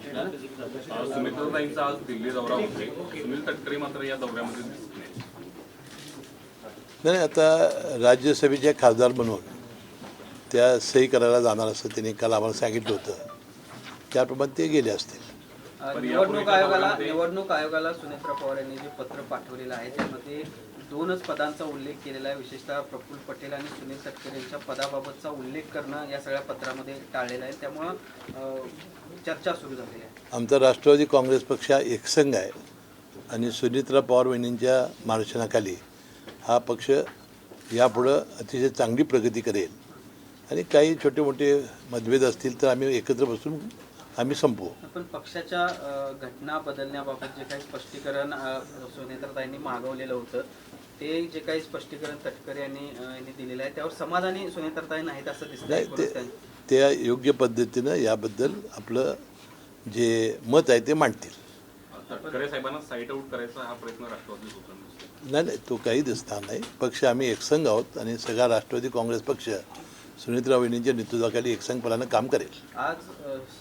सुमित्राताईंचा आज दिल्ली दौरा होते, सुनील तटकरे मात्र या दौऱ्यामध्ये दिसत नाही. नाही, आता राज्यसभेचे खासदार म्हणून त्या सही करायला जाणार असं त्यांनी काल आम्हाला सांगितलं होतं, त्याप्रमाणे ते गेले असतील. निवडणूक आयोगाला सुनेत्रा पवार यांनी जे पत्र पाठवलेलं आहे त्यामध्ये 2च पदांचा उल्लेख केलेला आहे. विशेषतः प्रफुल्ल पटेल आणि सुनील तटकरे यांच्या पदाबाबतचा उल्लेख करणं या सगळ्या पत्रामध्ये टाळलेलं आहे. त्यामुळं चर्चा सुरू झालेली आहे. आमचा राष्ट्रवादी काँग्रेस पक्ष हा एकसंघ आहे आणि सुनेत्रा पवार वहिनींच्या मार्गदर्शनाखाली हा पक्ष यापुढं अतिशय चांगली प्रगती करेल आणि काही छोटे मोठे मतभेद असतील तर आम्ही एकत्र बसून आम्ही संपवू. पण पक्षाच्या घटना बदलण्याबाबत जे काही स्पष्टीकरण सुनेत्राताईंनी मागवलेलं होतं ते जे काही स्पष्टीकरण तटकरे यांनी दिलेलं आहे त्यावर समाधानी सुनेत्राताई नाहीत असं दिसतंय. त्या योग्य पद्धतीनं याबद्दल आपलं जे मत आहे ते मांडतील. तटकरे साहेबांना साईट आउट करायचा हा प्रयत्न राष्ट्रवादी होता. नाही, तो काही दिसणार नाही. पक्ष आम्ही एकसंघ आहोत आणि सगळा राष्ट्रवादी काँग्रेस पक्ष सुनेत्रा वहिनींच्या नेतृत्वाखाली एकसंघपणानं काम करेल. आज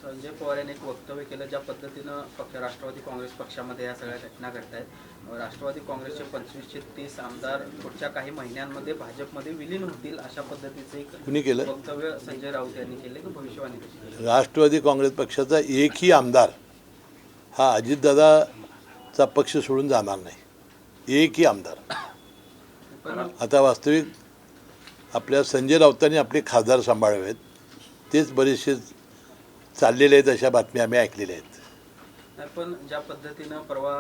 संजय पवार यांनी एक वक्तव्य केलं, ज्या पद्धतीनं राष्ट्रवादी काँग्रेस पक्षामध्ये या सगळ्या घटना घडत आहेत. राष्ट्रवादी काँग्रेसचे 25 ते 30 आमदार पुढच्या काही महिन्यांमध्ये भाजपमध्ये विलीन होतील अशा पद्धतीचे एक वक्तव्य संजय राऊत यांनी केले की भविष्यवाणी केली. राष्ट्रवादी काँग्रेस पक्षाचा एकही आमदार हा अजितदादाचा पक्ष सोडून जाणार नाही. एकही आमदार. आता वास्तविक आपल्या संजय राऊतांनी आपले खासदार सांभाळावेत, तेच बरेचसे चाललेले आहेत अशा बातम्या आम्ही ऐकलेल्या आहेत. पण ज्या पद्धतीनं परवा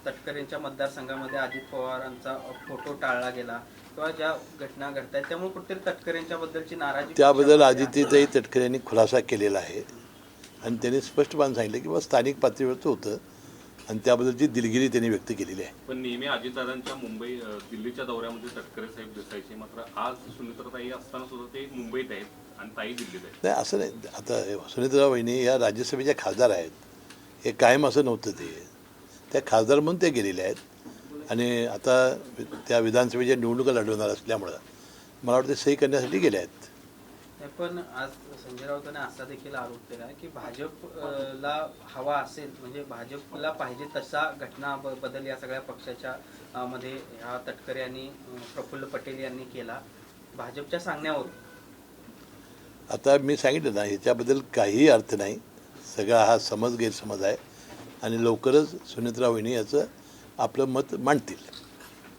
तटकरेंच्या मतदारसंघामध्ये अजित पवारांचा फोटो टाळला गेला किंवा ज्या घटना घडत आहेत त्यामुळे कुठेतरी तटकरेंच्या बद्दलची नाराजी, त्याबद्दल आदित्यताई तटकरे यांनी खुलासा केलेला आहे आणि त्यांनी स्पष्टपणे सांगितलं की बा स्थानिक पातळीवरचं होतं आणि त्याबद्दलची दिलगिरी त्यांनी व्यक्त केलेली आहे. पण नेहमी अजितदादांच्या दिल्लीच्या दौऱ्यामध्ये तटकरे साहेब दिसायचे, मात्र आज सुनेत्राताई असताना सुद्धा ते मुंबईत आहेत आणि ताई दिल्लीत आहेत. नाही, असं नाही. आता सुनेत्रा वहिनी या राज्यसभेच्या खासदार आहेत. हे कायम असं नव्हतं. त्या खासदार म्हणून ते गेलेले आहेत आणि आता त्या विधानसभेच्या निवडणुका लढवणार असल्यामुळं मला वाटतं सही करण्यासाठी गेले आहेत. पण आज संजय राऊतांनी असा देखील आरोप केला की भाजपला हवा असेल म्हणजे भाजपला पाहिजे तसा घटना बदल या सगळ्या पक्षाच्या मध्ये ह्या तटकरे आणि प्रफुल्ल पटेल यांनी केला भाजपच्या सांगण्यावर. आता मी सांगितलं ना, ह्याच्याबद्दल काहीही अर्थ नाही. सगळा हा गैरसमज आहे आणि लवकरच सुनेत्रा वहिनी याचं आपलं मत मांडतील.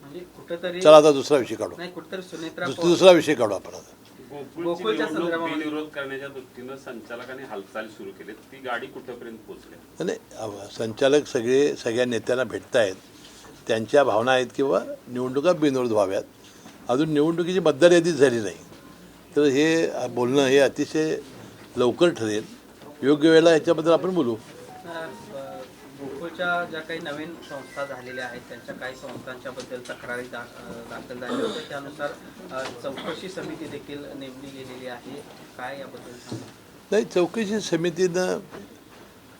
म्हणजे कुठेतरी चला आता दुसरा विषय काढू. नाही, कुठेतरी सुनेत्रा दुसरा विषय काढू आपण आता. गोकुळच्या संदर्भात विरोध करण्याच्या दृष्टीनं संचालकांनी हालचाली सुरू केली, ती गाडी कुठेपर्यंत पोहोचली? नाही, संचालक सगळ्या नेत्यांना भेटत आहेत. त्यांच्या भावना आहेत किंवा निवडणुका बिनविरोध व्हाव्यात. अजून निवडणुकीची मतदार यादीच झाली नाही, तर हे बोलणं हे अतिशय लवकर ठरेल. योग्य वेळेला याच्याबद्दल आपण बोलू. गोकुळच्या ज्या काही नवीन संस्था झालेल्या आहेत त्यांच्या काही संस्थांच्या बद्दल तक्रारी दाखल झाल्या होत्या, त्यानुसार चौकशी समिती देखील नेमली गेलेली आहे. काय याबद्दल? नाही, चौकशी समितीनं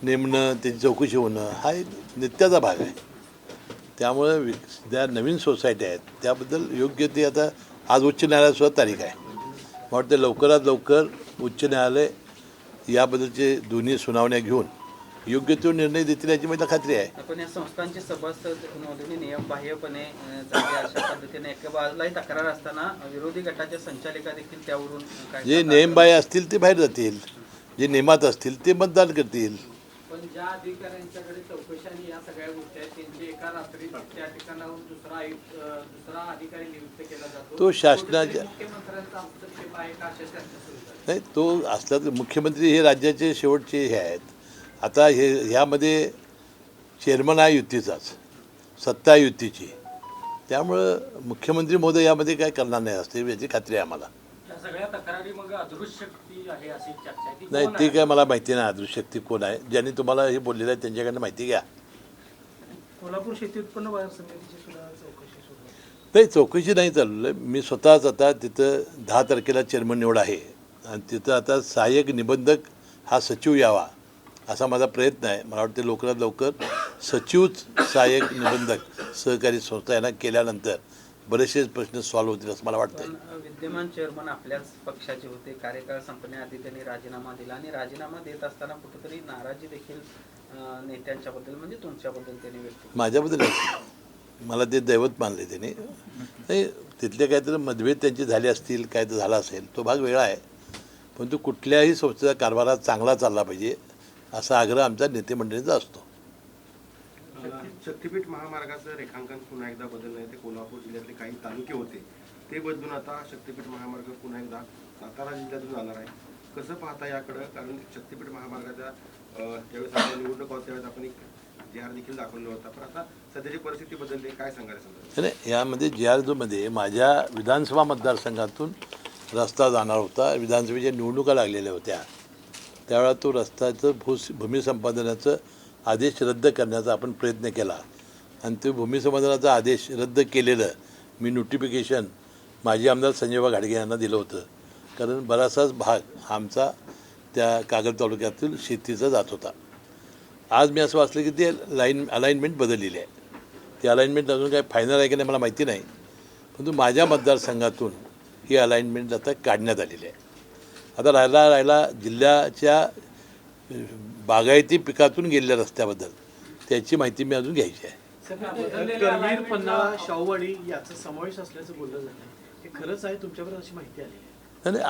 नेमणं, त्याची चौकशी होणं हा एक नित्याचा भाग आहे. त्यामुळं ज्या नवीन सोसायटी आहेत त्याबद्दल योग्य ते आता आज उच्च न्यायालयात तारीख आहे. मला वाटतं लवकरात लवकर उच्च न्यायालय याबद्दलचे दोन्ही सुनावण्या घेऊन योग्य तो निर्णय देतील याची मला खात्री आहे. पण या संस्थांचे सभासद नोंदणी नियमबाह्यपणे झाली अशा पद्धतीने एका बाजूलाही तक्रार असताना विरोधी गटाच्या संचालिका देखील त्यावरून जे नियमबाह्य असतील ते बाहेर जातील, जे नियमात असतील ते मतदान करतील. पण ज्या अधिकाऱ्यांच्याकडे चौकशी आणि या सगळ्या गोष्टी आहेत त्यांची एका रात्री त्या ठिकाणाहून दुसरा अधिकारी नियुक्त केला जातो, तो शासनाच्या मुख्यमंत्र्यांचा हस्तक्षेप आहे का अशा चर्चा सुरू झाल्या. नाही, तो असला तर मुख्यमंत्री हे राज्याचे शेवटचे हे आहेत. आता ह्यामध्ये चेअरमन आहे युतीचाच, सत्ता आहे युतीची. त्यामुळं मुख्यमंत्री महोदय यामध्ये काय करणार नाही असते याची खात्री आहे आम्हाला. सगळ्या तक्रारी मग अदृश्य शक्ती आहे अशी चर्चा आहे. नाही, ते काय मला माहिती नाही अदृश्य शक्ती कोण आहे. ज्यांनी तुम्हाला हे बोललेलं आहे त्यांच्याकडनं माहिती घ्या. कोल्हापूर शेती उत्पन्न बाजार समितीची सुद्धा चौकशी सुरू आहे. नाही, चौकशी नाही चालू. मी स्वतःच आता तिथं 10 तारखेला चेअरमन निवड आहे आणि तिथं आता सहाय्यक निबंधक हा सचिव यावा असा माझा प्रयत्न आहे. मला वाटते लवकरात लवकर सचिवच सहाय्यक निबंधक सहकारी संस्था यांना केल्यानंतर बरेचसे प्रश्न सॉल्व्ह होतील असं मला वाटतं. विद्यमान चेअरमन आपल्याच पक्षाचे होते, कार्यकाळ संपण्याआधी त्यांनी राजीनामा दिला आणि राजीनामा देत असताना कुठेतरी नाराजी देखील नेत्यांच्याबद्दल म्हणजे तुमच्याबद्दल त्यांनी व्यक्त केली. माझ्याबद्दल नाही. मला ते दैवत मानले त्याने. नाही, तिथले काहीतरी मतभेद त्यांचे झाले असतील, काय तर झाला असेल, तो भाग वेगळा आहे. परंतु कुठल्याही संस्थेचा कारभार चांगला चालला पाहिजे असा आग्रह आमच्या नेतेमंडळींचा असतो. शक्तीपीठ महामार्गाचं रेखांकन पुन्हा एकदा बदललं. ते कोल्हापूर जिल्ह्यातले काही तालुके होते ते बदलून आता शक्तीपीठ महामार्ग पुन्हा एकदा सातारा जिल्ह्यातून जाणार आहे. कसं पाहता याकडं? कारण शक्तीपीठ महामार्गाच्या ज्यावेळेस आपण निवडणूक आहोत त्यावेळेस आपण एक JR देखील दाखवला होता, पण आता सध्याची परिस्थिती बदलली, काय सांगायला सांगा? नाही, यामध्ये JR-2मध्ये माझ्या विधानसभा मतदारसंघातून रस्ता जाणार होता. विधानसभेच्या निवडणुका लागलेल्या होत्या, त्यावेळा तो रस्त्याचं भूमी संपादनाचं आदेश रद्द करण्याचा आपण प्रयत्न केला आणि ते भूमी संपादनाचा आदेश रद्द केलेलं मी नोटिफिकेशन माजी आमदार संजयबा घाडगे यांना दिलं होतं. कारण बराचसाच भाग आमचा त्या कागल तालुक्यातील शेतीचा जात होता. आज मी असं वाचलं की ते अलाइनमेंट बदललेली आहे. ती अलाइनमेंट अजून काय फायनल आहे की नाही मला माहिती नाही, परंतु माझ्या मतदारसंघातून ही अलाइनमेंट आता काढण्यात आलेली आहे. आता राहिला जिल्ह्याच्या बागायती पिकातून गेलेल्या रस्त्याबद्दल त्याची माहिती मी अजून घ्यायची आहे. करवीर, पन्हाळा, शाहूवाडी याचा समावेश असल्याचं बोललं जातं. हे खरंच आहे? तुमच्याकडे अशी माहिती आली आहे? नाही,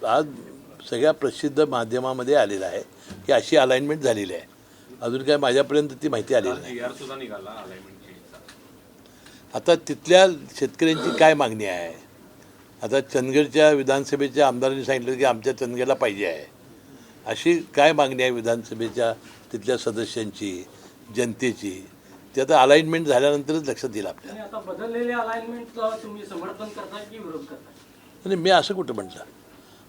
आज सगळ्या प्रसिद्ध माध्यमामध्ये आलेलं आहे की अशी अलाइनमेंट झालेली आहे. अजून काय माझ्यापर्यंत ती माहिती आलेली नाही. JR सुद्धा निघाला अलाइनमेंटची. आता तिथल्या शेतकऱ्यांची काय मागणी आहे? आता चंदगडच्या विधानसभेच्या आमदारांनी सांगितलं की आमच्या चंदगडला पाहिजे आहे, अशी काय मागणी आहे विधानसभेच्या तिथल्या सदस्यांची, जनतेची? ते आता अलाइनमेंट झाल्यानंतरच लक्षात येईल आपल्याला. आता बदललेल्या अलाइनमेंटला तुम्ही समर्थन करताय की विरोध करताय? आणि मी असं कुठं म्हटलं?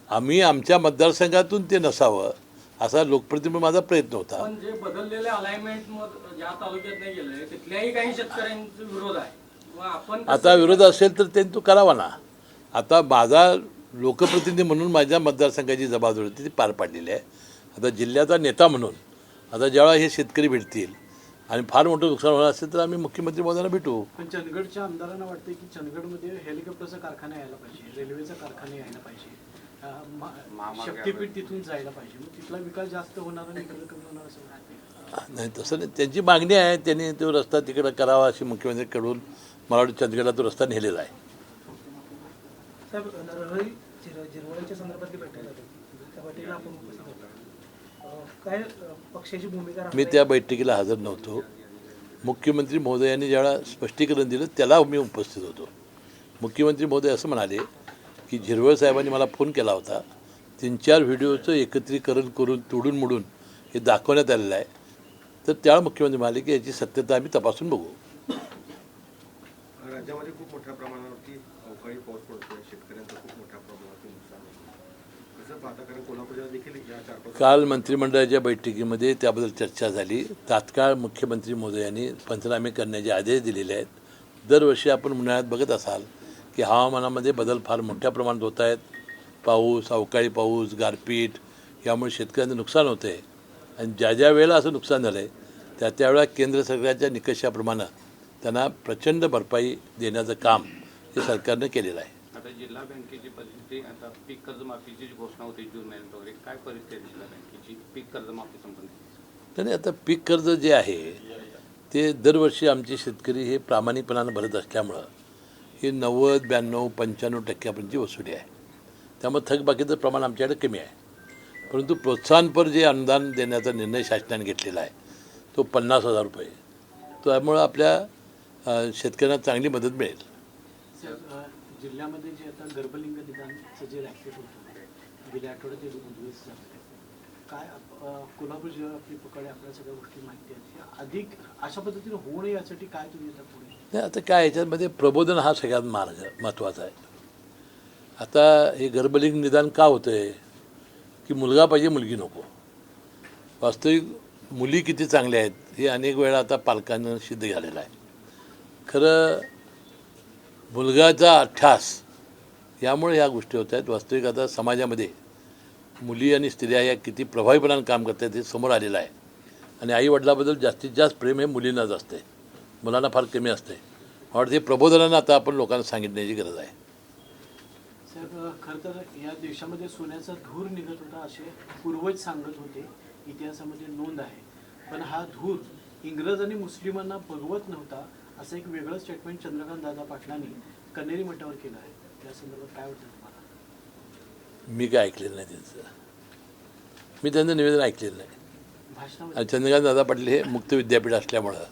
आम्ही आमच्या मतदारसंघातून ते नसावं असा लोकप्रतिनिधी माझा प्रयत्न होता. पण जे बदललेल्या अलाइनमेंट मध्ये ज्या तालुक्यात नाही गेले तिथल्याही काही शेतकऱ्यांचा विरोध आहे. मग आपण आता विरोध असेल तर त्यांनी तो करावा ना. आता माझा लोकप्रतिनिधी म्हणून माझ्या मतदारसंघाची जबाबदारी होती ती पार पाडलेली आहे. आता जिल्ह्याचा नेता म्हणून आता जेव्हा हे शेतकरी भेटतील आणि फार मोठं नुकसान होणार असेल तर आम्ही मुख्यमंत्री महोदयांना भेटू. पण चंदगडच्या आमदारांना वाटते की चंदगडमध्ये हेलिकॉप्टरचा कारखाना यायला पाहिजे, रेल्वेचा कारखाना यायला पाहिजे, शक्तीपीठ तिथून जायला पाहिजे. मग तिथला विकास जास्त होणार आणि इकडे कमी होणार असं वाटतं? नाही, तसं नाही. त्यांची मागणी आहे, त्यांनी तो रस्ता तिकडं करावा अशी मुख्यमंत्र्यांकडून मला वाटतं चंदगडला तो रस्ता नेलेला आहे. साहेब, नरहरी झिरवळच्या संदर्भातली बैठक झाली, त्या बैठकीला आपण उपस्थित होतो. काय पक्षाची भूमिका मी त्या बैठकीला हजर नव्हतो. मुख्यमंत्री महोदयांनी ज्यावेळा स्पष्टीकरण दिलं त्याला मी उपस्थित होतो. मुख्यमंत्री महोदय असं म्हणाले की झिरवळ साहेबांनी मला फोन केला होता, 3-4 व्हिडिओचं एकत्रीकरण करून तोडून मोडून हे दाखवण्यात आलेलं आहे. तर त्यावेळेला मुख्यमंत्री म्हणाले की याची सत्यता आम्ही तपासून बघू. राज्यामध्ये खूप मोठ्या प्रमाणावरती अवकाळी पाऊस पडतोय, शेतकऱ्यांचं खूप मोठ्या प्रमाणावरती नुकसान होतं. कसं पाहता? कारण कोल्हापूरला देखील या 4-5 काल मंत्रिमंडळाच्या बैठकीमध्ये त्याबद्दल चर्चा झाली. तात्काळ मुख्यमंत्री महोदयांनी पंचनामे करण्याचे आदेश दिलेले आहेत. दरवर्षी आपण उन्हाळ्यात बघत असाल की हवामानामध्ये बदल फार मोठ्या प्रमाणात होत आहेत. पाऊस, अवकाळी पाऊस, गारपीट यामुळे शेतकऱ्यांचं नुकसान होतं आहे. आणि ज्या वेळेला असं नुकसान झालं आहे त्या वेळेला केंद्र सरकारच्या निकषाप्रमाणे त्यांना प्रचंड भरपाई देण्याचं काम हे सरकारनं केलेलं आहे. आता जिल्हा बँकेची परिस्थिती, आता पीक कर्जमाफीची जी घोषणा होती जून महिन्यात वगैरे, काय परिस्थिती आहे जिल्हा बँकेची पीक कर्जमाफी संबंधित? आणि आता पीक कर्ज जे आहे ते दरवर्षी आमचे शेतकरी हे प्रामाणिकपणानं भरत असल्यामुळं हे 90, 92, 95% वसुली आहे. त्यामुळे थकबाकीचं प्रमाण आमच्याकडे कमी आहे. परंतु प्रोत्साहनपर जे अनुदान देण्याचा निर्णय शासनाने घेतलेला आहे तो 50,000 रुपये. त्यामुळं आपल्या शेतकऱ्यांना चांगली मदत मिळेल. जिल्ह्यामध्ये जे आता गर्भलिंग निदानचं जे रॅकेट होतं गेल्या आठवड्यात ते उद्ध्वस्त झालं, काय कोल्हापूर जिल्ह्याकडे आपल्या सगळ्या गोष्टी माहिती आहेत, अधिक अशा पद्धतीने होऊ नये यासाठी काय तुम्ही आता पुढे? नाही, आता काय याच्यामध्ये प्रबोधन हा सगळ्यात मार्ग महत्त्वाचा आहे. आता हे गर्भलिंग निदान का होतं आहे की मुलगा पाहिजे मुलगी नको. वास्तविक मुली किती चांगल्या आहेत हे अनेक वेळा आता पालकांना सिद्ध झालेलं आहे. खरं मुलगाचा अठ्ठास यामुळे ह्या गोष्टी होत आहेत. वास्तविक आता समाजामध्ये मुली आणि स्त्रिया या किती प्रभावीपणाने काम करतात हे समोर आलेलं आहे. आणि आईवडिलाबद्दल जास्तीत जास्त प्रेम हे मुलींनाच असते, मुलांना फार कमी असते. मला वाटतं हे प्रबोधनानं आता आपण लोकांना सांगितण्याची गरज आहे. साहेब खरं तर या देशामध्ये सोन्याचा धूर निघत होता असे पूर्वज सांगत होते, इतिहासामध्ये नोंद आहे. पण हा धूर इंग्रज आणि मुस्लिमांना बघवत नव्हता असं एक वेगळं स्टेटमेंट चंद्रकांत दादा पाटलांनी कन्हेरी मठावर केलं आहे. त्या संदर्भात काय वाटतं तुम्हाला? मी काय ऐकलेलं नाही त्यांचं, मी त्यांचं निवेदन ऐकलेलं नाही. भाषणामध्ये आणि चंद्रकांत दादा पाटील हे मुक्त विद्यापीठ असल्यामुळं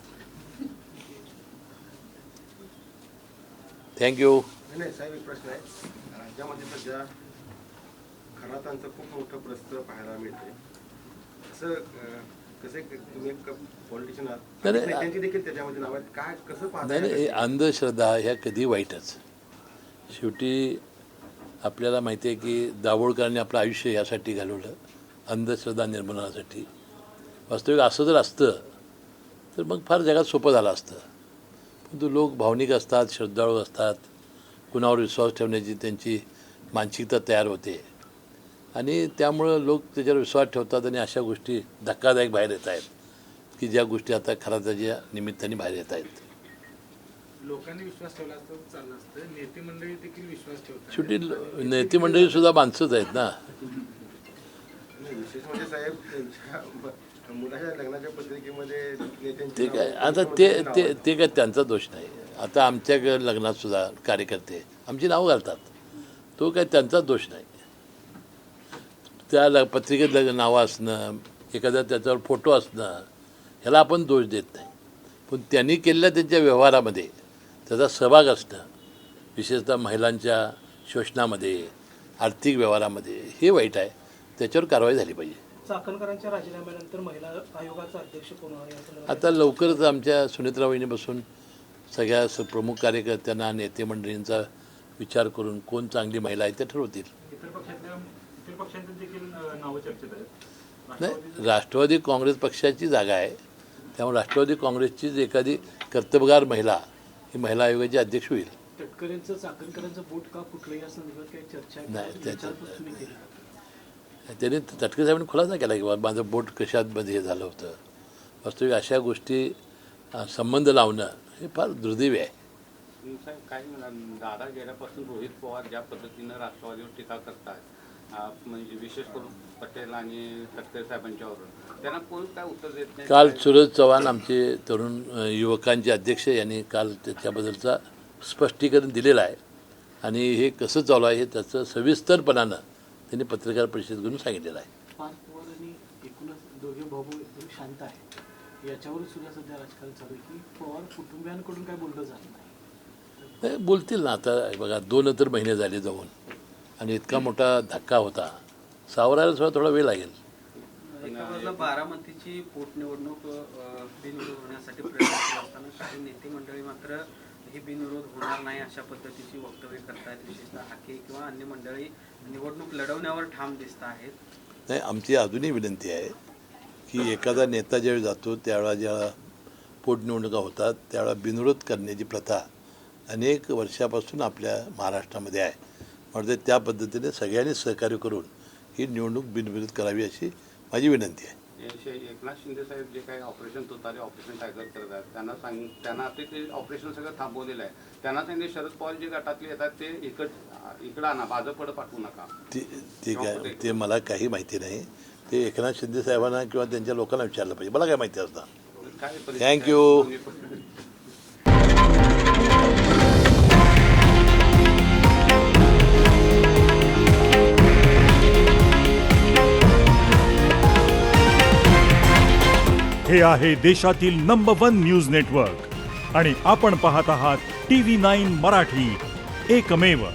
थँक्यू. नाही साहेब, एक प्रश्न आहे. राज्यामध्ये सध्या खरातांचं खूप मोठं प्रस्थ पाहायला मिळतंय. असं कसं तुम्ही एक पॉलिटिशियन आहात, नाही, नाही. नेत्यांची देखील त्याच्यामध्ये नाव आहेत. काय कसं नाही पाहताय? नाही, अंधश्रद्धा ह्या कधी वाईटच. शेवटी आपल्याला माहिती आहे की दाभोळकरांनी आपलं आयुष्य यासाठी घालवलं, अंधश्रद्धा निर्मूलनासाठी. वास्तविक असं जर असतं तर मग फार जगात सोपं झालं असतं. परंतु लोक भावनिक असतात, श्रद्धाळू असतात, कुणावर विश्वास ठेवण्याची त्यांची मानसिकता तयार होते आणि त्यामुळं लोक त्याच्यावर विश्वास ठेवतात आणि अशा गोष्टी धक्कादायक बाहेर येत आहेत की ज्या गोष्टी आता खराताच्या निमित्ताने बाहेर येत आहेत. लोकांनी विश्वास ठेवला असतं चाललं असतं, नेते मंडळी देखील विश्वास ठेवतात. शेवटी नेते मंडळी सुद्धा माणसंच आहेत ना. नाही, विशेष म्हणजे साहेब त्यांच्या मुलाच्या लग्नाच्या पत्रिकेमध्ये नेत्यांची ते काय नावं- आता ते काय त्यांचा दोष नाही. आता आमच्या लग्नात सुद्धा कार्यकर्ते आमची नावं घालतात, तो काय त्यांचा दोष नाही. त्या पत्रिकेत नावं असणं, एखाद्या त्याच्यावर फोटो असणं, ह्याला आपण दोष देत नाही. पण त्यांनी केलेल्या त्यांच्या व्यवहारामध्ये त्याचा सहभाग असणं, विशेषतः महिलांच्या शोषणामध्ये, आर्थिक व्यवहारामध्ये, हे वाईट आहे. त्याच्यावर कारवाई झाली पाहिजे. चाकणकरांच्या राजीनाम्यानंतर महिला आयोगाचा अध्यक्ष कोण होणार या संदर्भात? आता लवकरच आमच्या सुनेत्रा वहिनीपासून सगळ्या प्रमुख कार्यकर्त्यांना, नेते मंडळींचा विचार करून कोण चांगली महिला आहे ते ठरवतील. इतर पक्षांचे देखील नावं चर्चेत आहेत. नाही, राष्ट्रवादी काँग्रेस पक्षाची जागा आहे, त्यामुळे राष्ट्रवादी काँग्रेसचीच एखादी कर्तबगार महिला ही महिला आयोगाची अध्यक्ष होईल. तटकरेंचं चाकणकरांचं बोट का फुटलं या संदर्भात काही चर्चा आहे? नाही, विचारपूस तुम्ही केली का? त्यांनी तटकरे साहेबांनी खुलासा केला की बाबा माझं बोट कशामध्ये हे झालं होतं. वास्तविक अशा गोष्टी संबंध लावणं हे फार दुर्दैवी आहे. साहेब काय म्हणाल, दादा गेल्यापासून रोहित पवार ज्या पद्धतीनं राष्ट्रवादीवर टीका करतात, म्हणजे विशेष करून पटेल आणि तटकरे साहेबांच्यावरून, त्यांना कोण काय उत्तर देत नाही. काल सूरज चव्हाण आमचे तरुण युवकांचे अध्यक्ष यांनी काल त्याच्याबद्दलचा स्पष्टीकरण दिलेलं आहे आणि हे कसं चालू आहे हे त्याचं सविस्तरपणानं त्यांनी पत्रकार परिषद करून सांगितलेलं आहे. पार्थ पवार आणि एकूणच दोघे भाऊ एकदम शांत आहे, याच्यावर सुद्धा सध्या राजकारण चालू आहे की पवार कुटुंबियांकडून काय बोललं जात नाही. नाही, बोलतील ना. आता बघा 2 तर महिने झाले जाऊन आणि इतका मोठा धक्का होता, सावरायला सुद्धा थोडा वेळ लागेल. एका बाजूला बारामतीची पोटनिवडणूक बिनविरोध होण्यासाठी प्रयत्न करत असताना काही नेते मंडळी मात्र ही बिनविरोध होणार नाही अशा पद्धतीची वक्तव्य करतायत. विशेषतः हाके किंवा अन्य मंडळी निवडणूक लढवण्यावर ठाम दिसत आहेत. नाही, आमची अजूनही विनंती आहे की एखादा नेता ज्यावेळी जातो त्यावेळेला ज्या पोटनिवडणुका होतात त्यावेळेला बिनविरोध करण्याची प्रथा अनेक वर्षापासून आपल्या महाराष्ट्रामध्ये आहे. म्हणजे त्या पद्धतीने सगळ्यांनी सहकार्य करून ही निवडणूक बिनविरोध करावी अशी माझी विनंती आहे. एकनाथ शिंदे साहेब जे काही ऑपरेशन तुतारे ऑपरेशन टायगर करत आहेत, त्यांना ते ऑपरेशन सगळं थांबवलेलं आहे. त्यांना सांगितले शरद पवार जे गटातले येतात ते इकडं आणा, भाजपकडे पाठवू नका. ते काय ते मला काही माहिती नाही. ते एकनाथ शिंदे साहेबांना किंवा त्यांच्या लोकांना विचारलं पाहिजे, मला काय माहिती असतं. काय थँक्यू. हे आहे देशातील नंबर 1 न्यूज नेटवर्क आणि आपण पाहत आहात TV9 मराठी, एकमेव.